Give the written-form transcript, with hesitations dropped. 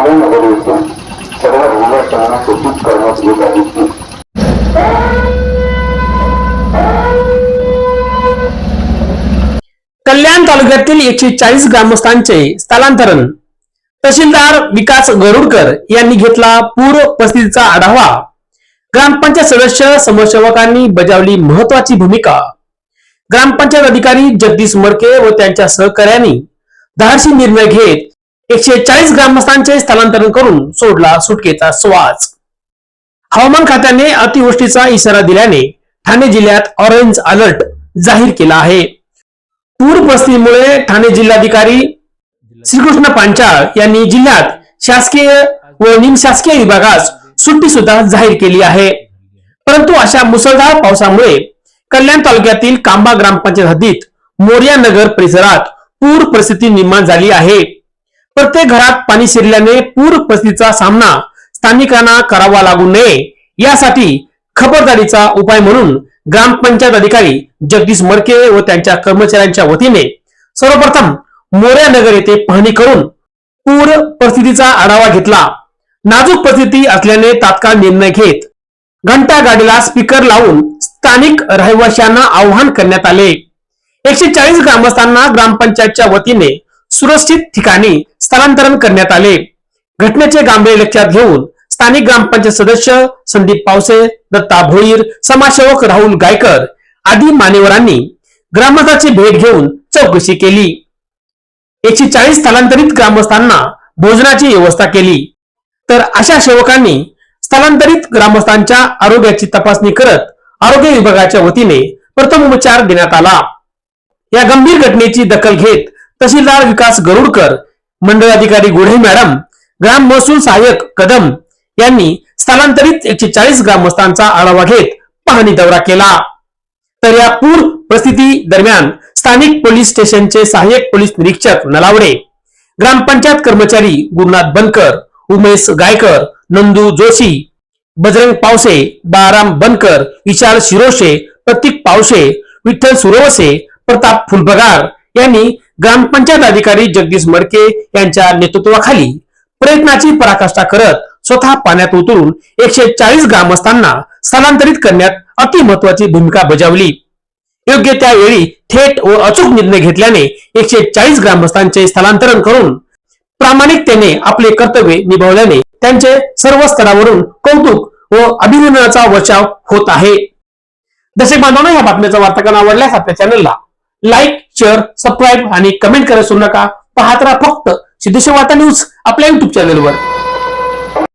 मोरेनगर येथून सर्व रहिवाशांना सूचित करण्यात येत आहे की कल्याण तालुक्यातील 140 ग्रामस्थांचे स्थलांतरण। तहसीलदार विकास गरुडकर यांनी घेतला पूर परिस्थितीचा आढावा। ग्रामपंचायत सदस्य समाजसेवकांनी बजावली महत्वाची भूमिका। ग्रामपंचायत अधिकारी जगदीश मडके व त्यांच्या सहकार्यांनी धाडसी निर्णय घेत 140 ग्रामस्थांचे स्थलांतरण करून सोडला सुटकेचा श्वास। हवामान खात्याने अतिवृष्टीचा इशारा दिल्याने ठाणे जिल्ह्यात ऑरेंज अलर्ट जाहीर केला आहे। पूर परिस्थितीमुळे ठाणे जिल्हाधिकारी श्रीकृष्ण पांचाळ यांनी जिल्ह्यात शासकीय व निमशासकीय विभागास सुट्टी सुद्धा जाहीर केली आहे। परंतु अशा मुसळधार पावसामुळे कल्याण तालुक्यातील कांबा ग्रामपंचायत हद्दीत मोर्या नगर परिसरात पूर परिस्थिती निर्माण झाली आहे। प्रत्येक घरात पाणी शिरल्याने पूर परिस्थितीचा सामना स्थानिकांना करावा लागू नये यासाठी खबरदारीचा उपाय म्हणून ग्रामपंचायत अधिकारी जगदीश मडके व त्यांच्या कर्मचाऱ्यांच्या वतीने सर्वप्रथम मोर्या नगर येथे पाहणी करून पूर परिस्थितीचा आढावा घेतला। नाजूक परिस्थिती असल्याने तात्काळ निर्णय घेत घंटा गाडीला स्पीकर लावून स्थानिक रहिवाशांना आवाहन करण्यात आले। 140 ग्रामस्थांना ग्रामपंचायतच्या वतीने सुरक्षित ठिकाणी स्थलांतरण करण्यात आले। घटनेचे गांभीर्य लक्षात घेऊन स्थानिक ग्रामपंचायत सदस्य संदीप पावसे, दत्ता भोईर, समाजसेवक राहुल गायकर आदी मान्यवरांनी ग्रामस्थांची भेट घेऊन चौकशी केली। 140 स्थलांतरित ग्रामस्थांना भोजनाची व्यवस्था केली। तर अशा सेवकांनी स्थलांतरित ग्रामस्थांच्या आरोग्याची तपासणी करत आरोग्य विभागाच्या वतीने प्रथमोपचार देण्यात आला। या गंभीर घटनेची दखल घेत तहसीलदार विकास गरुडकर, मंडळ अधिकारी गुढे मॅडम, ग्राम महसूल सहाय्यक कदम यांनी स्थलांतरित 140 ग्रामस्थांचा आढावा घेत पाहणी दौरा केला। तर या पूर परिस्थिती दरम्यान स्थानिक पोलीस स्टेशनचे सहाय्यक पोलीस निरीक्षक नलावडे, ग्रामपंचायत कर्मचारी गुरुनाथ बनकर, उमेश गायकर, नंदू जोशी, बजरंग पावसे, बाराम बनकर, विशाल शिरोशे, प्रतीक पावसे, विठ्ठल सुरवसे, प्रताप फुलबगार यांनी ग्रामपंचायत अधिकारी जगदीश मडके यांच्या नेतृत्वाखाली प्रयत्नाची पराकाष्ठा करत स्वतः पाण्यात उतरून 140 ग्रामस्थांना स्थलांतरित करण्यात अति महत्वाची भूमिका बजावली। योग्य त्यावेळी थेट व अचूक निर्णय घेतल्याने 140 ग्रामस्थांचे स्थलांतरण करून प्रामाणिकतेने आपले कर्तव्य निभावल्याने त्यांचे सर्व स्तरावरून कौतुक व अभिनंदनाचा वर्षाव होत आहे। दर्शक बांधवांनो, या बातमीचा वार्तांकन आवडल्यास आपल्या चॅनलला लाईक, शेअर, सबस्क्राईब आणि कमेंट करायला विसरू नका। पाहत राहा फक्त सिद्धेश्वर वार्ता न्यूज आपल्या YouTube चॅनलवर।